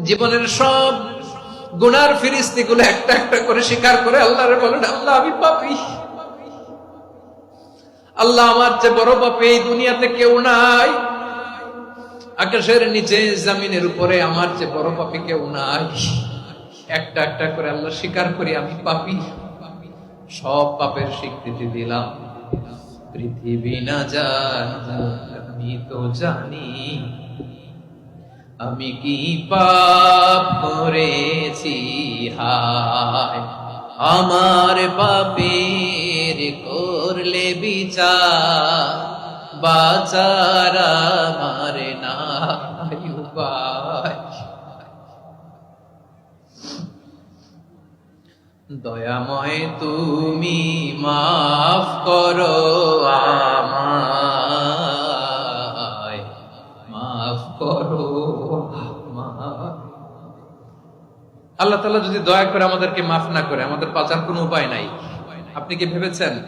জীবনের সব গুনার ফিরিস্তিগুলো একটা একটা করে স্বীকার করে আল্লাহরে বলেন, আল্লাহ আমি পাপী, আল্লাহ আমার চেয়ে বড় পাপী এই দুনিয়াতে কেউ নাই, আকাশের নিচে জমিনের উপরে আমার চেয়ে বড় পাপী কেউ নাই। একটা একটা করে আল্লাহ স্বীকার করি আমি পাপী, সব পাপের স্বীকৃতি দিলাম। পৃথিবী না জানো আমি তো জানি, আমি কি পাপ করেছি, হায় আমার পাপের করলে বিচার, বাঁচার আমার নাই উপায়। দয়াময় তুমি মাফ করো আমায়, মাফ করো আমায়। আল্লাহ তাআলা যদি দয়া করে আমাদেরকে মাফ না করে, আমাদের বাঁচার কোনো উপায় নাই। আপনি কি ভেবেছেন